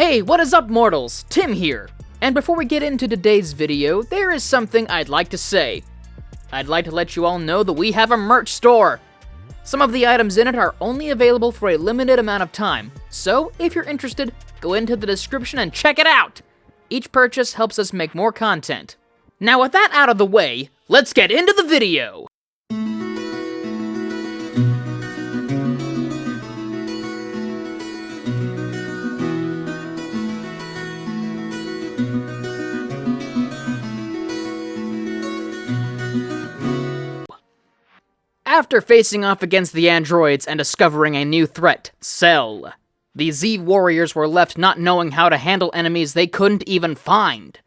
Hey, what is up, mortals? Tim here. And before we get into today's video, there is something I'd like to say. I'd like to let you all know that we have a merch store. Some of the items in it are only available for a limited amount of time, so if you're interested, go into the description and check it out! Each purchase helps us make more content. Now with that out of the way, let's get into the video! After facing off against the androids and discovering a new threat, Cell, the Z warriors were left not knowing how to handle enemies they couldn't even find.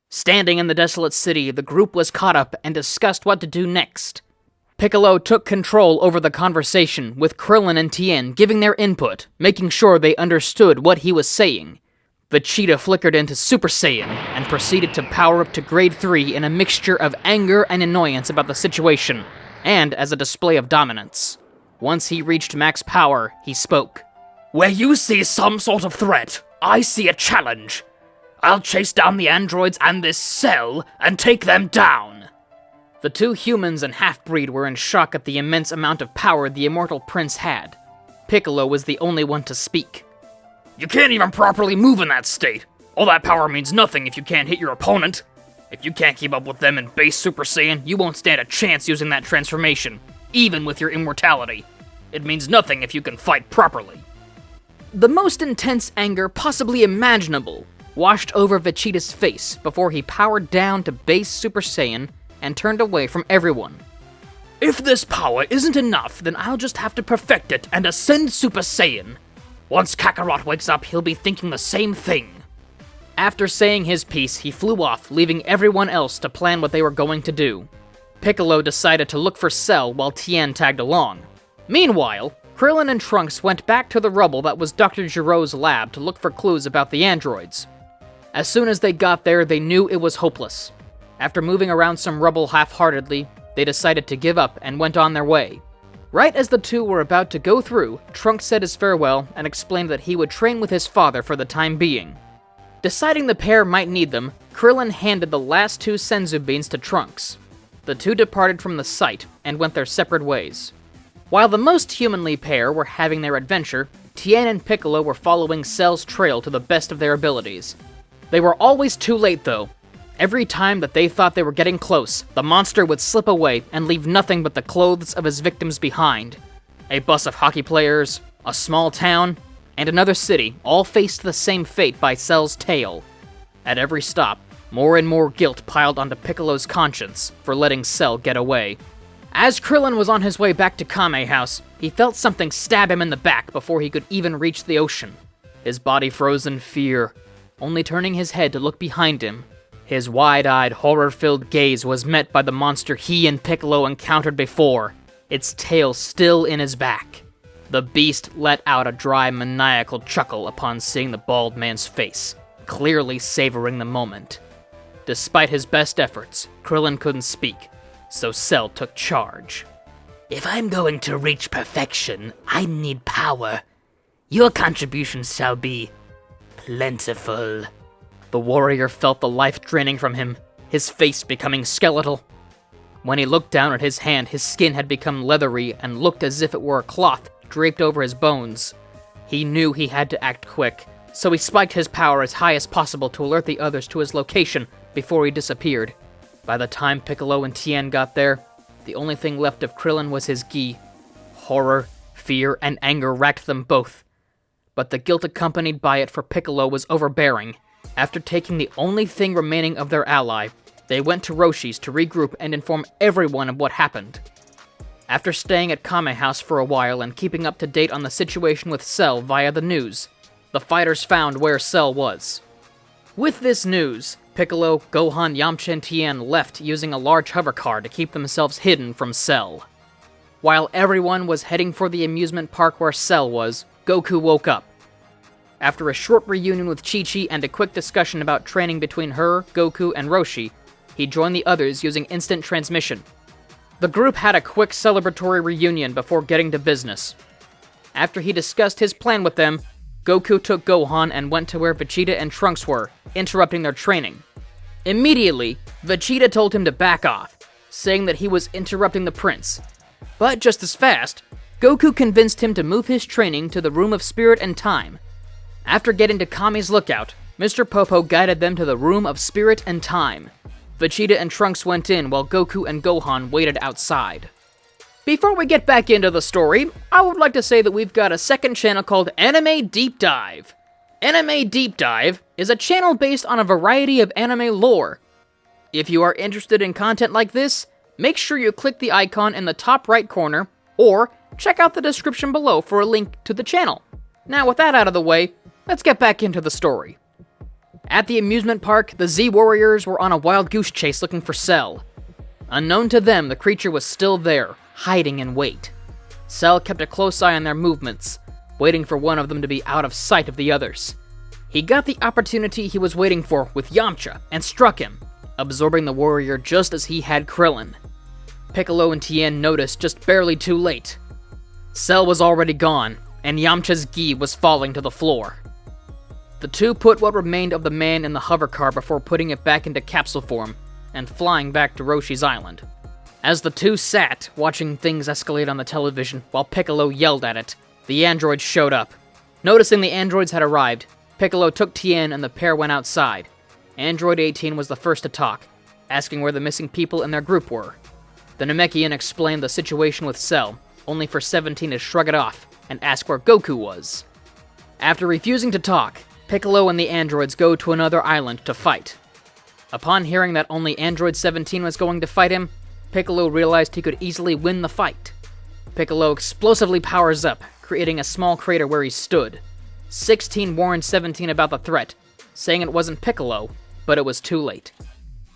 Standing in the desolate city, the group was caught up and discussed what to do next. Piccolo took control over the conversation, with Krillin and Tien giving their input, making sure they understood what he was saying. Vegeta flickered into Super Saiyan and proceeded to power up to Grade 3 in a mixture of anger and annoyance about the situation, and as a display of dominance. Once he reached max power, he spoke. Where you see some sort of threat, I see a challenge. I'll chase down the androids and this Cell and take them down. The two humans and half-breed were in shock at the immense amount of power the Immortal Prince had. Piccolo was the only one to speak. You can't even properly move in that state. All that power means nothing if you can't hit your opponent. If you can't keep up with them in base Super Saiyan, you won't stand a chance using that transformation, even with your immortality. It means nothing if you can fight properly. The most intense anger possibly imaginable washed over Vegeta's face before he powered down to base Super Saiyan and turned away from everyone. If this power isn't enough, then I'll just have to perfect it and ascend Super Saiyan. Once Kakarot wakes up, he'll be thinking the same thing. After saying his piece, he flew off, leaving everyone else to plan what they were going to do. Piccolo decided to look for Cell while Tien tagged along. Meanwhile, Krillin and Trunks went back to the rubble that was Dr. Giro's lab to look for clues about the androids. As soon as they got there, they knew it was hopeless. After moving around some rubble half-heartedly, they decided to give up and went on their way. Right as the two were about to go through, Trunks said his farewell and explained that he would train with his father for the time being. Deciding the pair might need them, Krillin handed the last two Senzu beans to Trunks. The two departed from the site and went their separate ways. While the most humanly pair were having their adventure, Tien and Piccolo were following Cell's trail to the best of their abilities. They were always too late, though. Every time that they thought they were getting close, the monster would slip away and leave nothing but the clothes of his victims behind. A bus of hockey players, a small town, and another city all faced the same fate by Cell's tail. At every stop, more and more guilt piled onto Piccolo's conscience for letting Cell get away. As Krillin was on his way back to Kame House, he felt something stab him in the back before he could even reach the ocean. His body froze in fear, only turning his head to look behind him. His wide-eyed, horror-filled gaze was met by the monster he and Piccolo encountered before, its tail still in his back. The beast let out a dry, maniacal chuckle upon seeing the bald man's face, clearly savoring the moment. Despite his best efforts, Krillin couldn't speak, so Cell took charge. If I'm going to reach perfection, I need power. Your contribution shall be plentiful. The warrior felt the life draining from him, his face becoming skeletal. When he looked down at his hand, his skin had become leathery and looked as if it were a cloth draped over his bones. He knew he had to act quick, so he spiked his power as high as possible to alert the others to his location before he disappeared. By the time Piccolo and Tien got there, the only thing left of Krillin was his gi. Horror, fear, and anger racked them both. But the guilt accompanied by it for Piccolo was overbearing. After taking the only thing remaining of their ally, they went to Roshi's to regroup and inform everyone of what happened. After staying at Kame House for a while and keeping up to date on the situation with Cell via the news, the fighters found where Cell was. With this news, Piccolo, Gohan, Yamcha, and Tien left using a large hovercar to keep themselves hidden from Cell. While everyone was heading for the amusement park where Cell was, Goku woke up. After a short reunion with Chi-Chi and a quick discussion about training between her, Goku, and Roshi, he joined the others using instant transmission. The group had a quick celebratory reunion before getting to business. After he discussed his plan with them, Goku took Gohan and went to where Vegeta and Trunks were, interrupting their training. Immediately, Vegeta told him to back off, saying that he was interrupting the prince. But just as fast, Goku convinced him to move his training to the Room of Spirit and Time. After getting to Kami's lookout, Mr. Popo guided them to the Room of Spirit and Time. Vegeta and Trunks went in while Goku and Gohan waited outside. Before we get back into the story, I would like to say that we've got a second channel called Anime Deep Dive. Anime Deep Dive is a channel based on a variety of anime lore. If you are interested in content like this, make sure you click the icon in the top right corner, or check out the description below for a link to the channel. Now with that out of the way, let's get back into the story. At the amusement park, the Z-Warriors were on a wild goose chase looking for Cell. Unknown to them, the creature was still there, hiding in wait. Cell kept a close eye on their movements, waiting for one of them to be out of sight of the others. He got the opportunity he was waiting for with Yamcha and struck him, absorbing the warrior just as he had Krillin. Piccolo and Tien noticed just barely too late. Cell was already gone, and Yamcha's gi was falling to the floor. The two put what remained of the man in the hovercar before putting it back into capsule form and flying back to Roshi's island. As the two sat, watching things escalate on the television while Piccolo yelled at it, the androids showed up. Noticing the androids had arrived, Piccolo took Tien and the pair went outside. Android 18 was the first to talk, asking where the missing people in their group were. The Namekian explained the situation with Cell, only for 17 to shrug it off and ask where Goku was. After refusing to talk, Piccolo and the androids go to another island to fight. Upon hearing that only Android 17 was going to fight him, Piccolo realized he could easily win the fight. Piccolo explosively powers up, creating a small crater where he stood. 16 warned 17 about the threat, saying it wasn't Piccolo, but it was too late.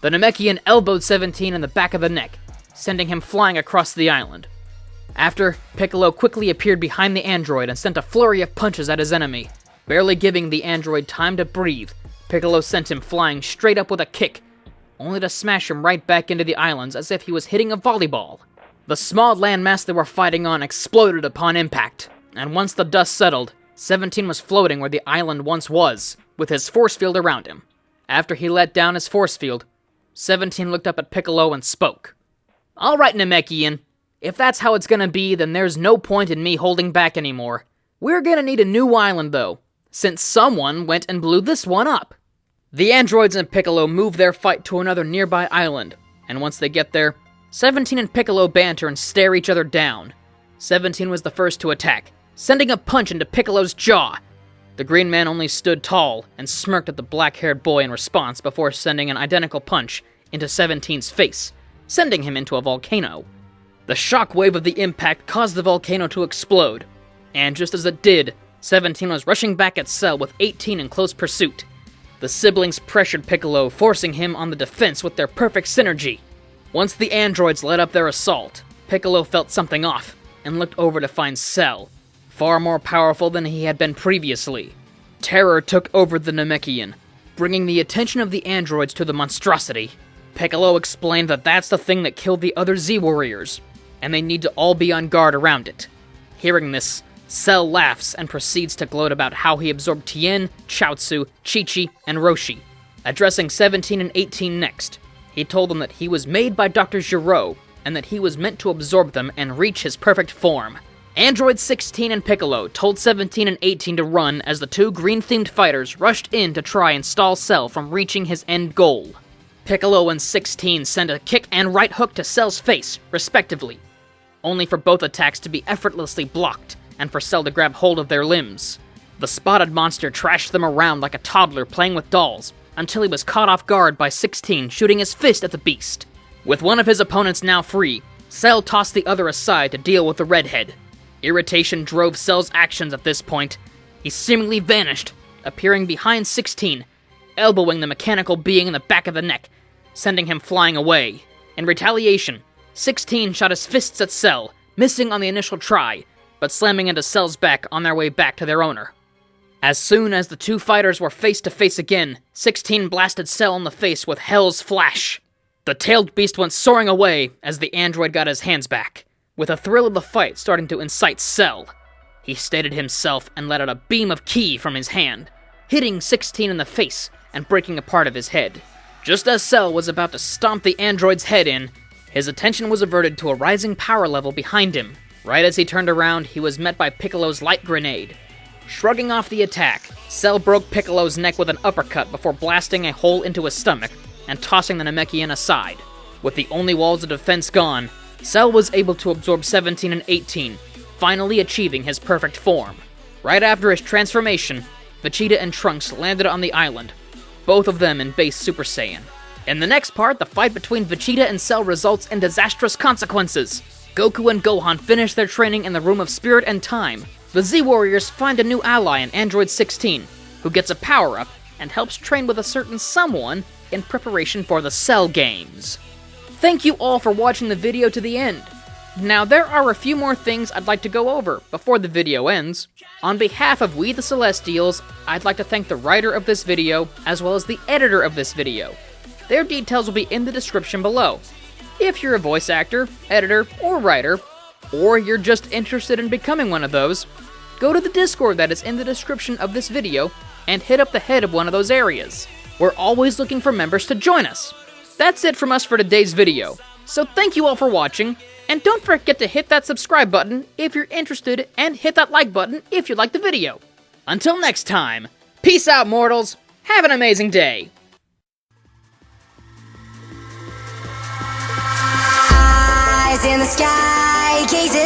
The Namekian elbowed 17 in the back of the neck, sending him flying across the island. After, Piccolo quickly appeared behind the android and sent a flurry of punches at his enemy. Barely giving the android time to breathe, Piccolo sent him flying straight up with a kick, only to smash him right back into the islands as if he was hitting a volleyball. The small landmass they were fighting on exploded upon impact, and once the dust settled, 17 was floating where the island once was, with his force field around him. After he let down his force field, 17 looked up at Piccolo and spoke. "Alright, Namekian, if that's how it's gonna be, then there's no point in me holding back anymore. We're gonna need a new island, though, since someone went and blew this one up." The androids and Piccolo move their fight to another nearby island, and once they get there, 17 and Piccolo banter and stare each other down. 17 was the first to attack, sending a punch into Piccolo's jaw. The Green Man only stood tall and smirked at the black-haired boy in response before sending an identical punch into 17's face, sending him into a volcano. The shockwave of the impact caused the volcano to explode, and just as it did, 17 was rushing back at Cell with 18 in close pursuit. The siblings pressured Piccolo, forcing him on the defense with their perfect synergy. Once the androids led up their assault, Piccolo felt something off and looked over to find Cell, far more powerful than he had been previously. Terror took over the Namekian, bringing the attention of the androids to the monstrosity. Piccolo explained that that's the thing that killed the other Z-Warriors, and they need to all be on guard around it. Hearing this, Cell laughs and proceeds to gloat about how he absorbed Tien, Chaozu, Chi-Chi, and Roshi. Addressing 17 and 18 next, he told them that he was made by Dr. Gero, and that he was meant to absorb them and reach his perfect form. Android 16 and Piccolo told 17 and 18 to run as the two green-themed fighters rushed in to try and stall Cell from reaching his end goal. Piccolo and 16 sent a kick and right hook to Cell's face, respectively, only for both attacks to be effortlessly blocked, and for Cell to grab hold of their limbs. The spotted monster trashed them around like a toddler playing with dolls, until he was caught off guard by 16 shooting his fist at the beast. With one of his opponents now free, Cell tossed the other aside to deal with the redhead. Irritation drove Cell's actions at this point. He seemingly vanished, appearing behind 16, elbowing the mechanical being in the back of the neck, sending him flying away. In retaliation, 16 shot his fists at Cell, missing on the initial try, but slamming into Cell's back on their way back to their owner. As soon as the two fighters were face to face again, 16 blasted Cell in the face with Hell's Flash. The tailed beast went soaring away as the android got his hands back, with the thrill of the fight starting to incite Cell. He stated himself and let out a beam of ki from his hand, hitting 16 in the face and breaking a part of his head. Just as Cell was about to stomp the android's head in, his attention was averted to a rising power level behind him. Right as he turned around, he was met by Piccolo's light grenade. Shrugging off the attack, Cell broke Piccolo's neck with an uppercut before blasting a hole into his stomach and tossing the Namekian aside. With the only walls of defense gone, Cell was able to absorb 17 and 18, finally achieving his perfect form. Right after his transformation, Vegeta and Trunks landed on the island, both of them in base Super Saiyan. In the next part, the fight between Vegeta and Cell results in disastrous consequences. Goku and Gohan finish their training in the Room of Spirit and Time. The Z-Warriors find a new ally in Android 16, who gets a power-up and helps train with a certain someone in preparation for the Cell games. Thank you all for watching the video to the end. Now, there are a few more things I'd like to go over before the video ends. On behalf of We the Celestials, I'd like to thank the writer of this video, as well as the editor of this video. Their details will be in the description below. If you're a voice actor, editor, or writer, or you're just interested in becoming one of those, go to the Discord that is in the description of this video and hit up the head of one of those areas. We're always looking for members to join us. That's it from us for today's video. So thank you all for watching, and don't forget to hit that subscribe button if you're interested, and hit that like button if you liked the video. Until next time, peace out, mortals. Have an amazing day. Eyes in the sky, gazing